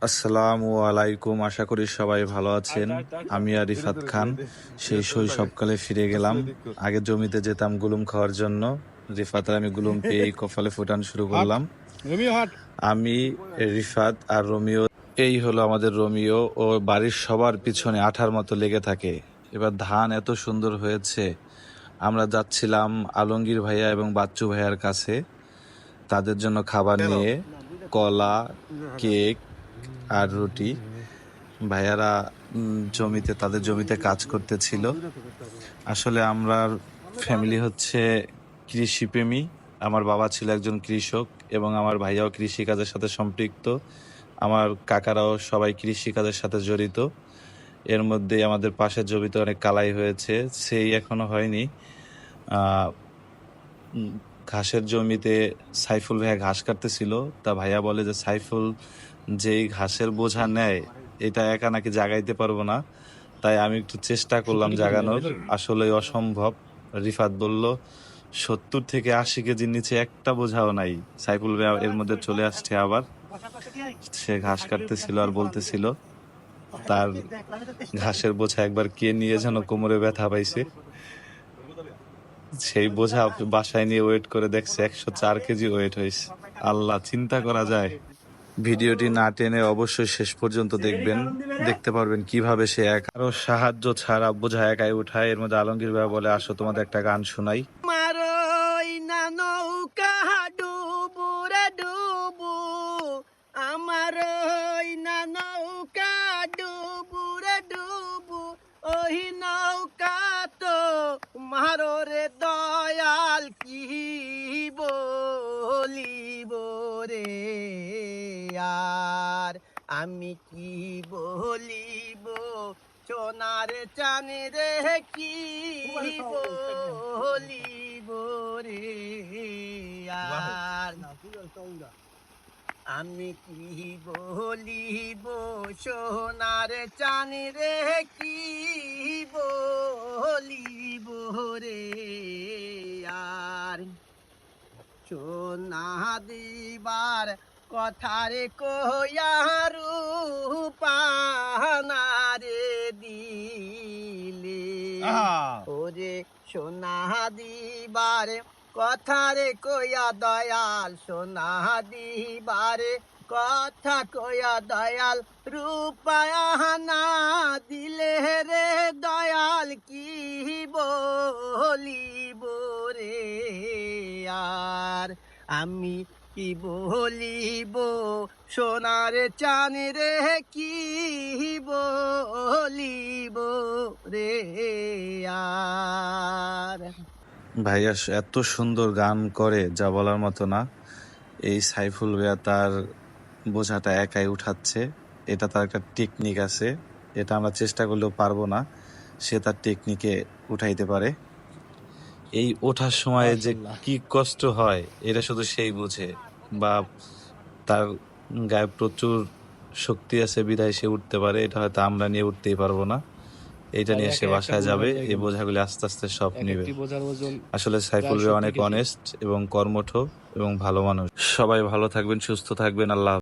আসসালামু আলাইকুম, আশা করি সবাই ভালো আছেন। আমি আর রিফাত খান সেই শৈশবকালে ফিরে গেলাম। আগে জমিতে যেতাম গুলুম খাওয়ার জন্য। রিফাত আর আমি গুলুম পেয়ে কপালে ফোটানো শুরু করলাম। আমি, রিফাত আর রোমিও, এই হলো আমাদের রোমিও। ও বাড়ির সবার পিছনে আঠার মতো লেগে থাকে। এবার ধান এত সুন্দর হয়েছে, আমরা যাচ্ছিলাম আলমগীর ভাইয়া এবং বাচ্চু ভাইয়ার কাছে তাদের জন্য খাবার নিয়ে, কলা, কেক আর রুটি। ভাইয়ারা তাদের জমিতে কাজ করতেছিল। আসলে আমরা ফ্যামিলি হচ্ছে কৃষিপ্রেমী। আমার বাবা ছিল একজন কৃষক এবং আমার ভাইয়াও কৃষিকাজের সাথে সম্পৃক্ত। আমার কাকারাও সবাই কৃষিকাজের সাথে জড়িত। এর মধ্যে আমাদের পাশের জমিতে অনেক কালাই হয়েছে, সেই এখনো হয়নি। আহ উম, ঘাসের জমিতে সাইফুল ভাইয়া ঘাস কাটতেছিল। তা ভাইয়া বলে যে সাইফুল যেই ঘাসের বোঝা নেয় এটা একা নাকি জাগাইতে পারবো না। তাই আমি একটু চেষ্টা করলাম জাগানোর, আসলে অসম্ভব। রিফাত বলল 70 থেকে 80 কেজির নিচে একটা বোঝাও নাই। সাইফুল ভাইয়া এর মধ্যে চলে আসছে আবার। সে ঘাস কাটতেছিল আর বলতেছিল তার ঘাসের বোঝা একবার কে নিয়ে যেন কোমরে ব্যথা পাইছে। সেই বোঝা বাসায় নিয়ে ওয়েট করে দেখছে 104 কেজি ওয়েট হয়েছে। আল্লাহ, চিন্তা করা যায়। ভিডিওটি না টেনে অবশ্যই শেষ পর্যন্ত দেখবেন, দেখতে পারবেন কিভাবে সে কারো সাহায্য ছাড়া বোঝা একাই উঠায়। এর মধ্যে আলমগীর ভাই বলে, আসো তোমাদের একটা গান শোনাই। মারই না নৌকা ডুবু রে ডুবু, আমারই না নৌকা ডুবু রে ডুবু, ওই নৌকা তো মারো রে দয়াল, কি বলিব রে আর আমি কি বলিব, সোনার চানি রে কি বলিব রে আর আমি কি বলিব, সোনার চানি রে কি বলিব রে আর সোনা দিবার কথারে কয়ারু পানারে দিলে ওরে সোনা দিবার কথারে কয়া দয়াল, সোনা দিবারে কথা কয়া দয়াল, রূপায়া না দিলে রে দয়াল, কি বলিব রে আর আমি কি বলিব, সোনার চানি রে কি বলিব রে আর। ভাইয়া এত সুন্দর গান করে যা বলার মতো না। এই সাইফুল ভাইয়া তার বোঝাটা একাই উঠাচ্ছে। এটা তার একটা টেকনিক আছে, এটা আমরা চেষ্টা করলেও পারবো না। সে তার টেকনিকে উঠাইতে পারে। এই ওঠার সময় যে কি কষ্ট হয় এটা শুধু সেই বোঝে, বা তার গায়ে প্রচুর শক্তি আছে বিধায় সে উঠতে পারে। এটা হয়তো আমরা নিয়ে উঠতেই পারবো না। এটা নিয়ে সে বাসায় যাবে, এই বোঝাগুলি আস্তে আস্তে সব নিবে। আসলে সাইফুল ভাই অনেক অনেস্ট এবং কর্মঠ এবং ভালো মানুষ। সবাই ভালো থাকবেন, সুস্থ থাকবেন। আল্লাহ।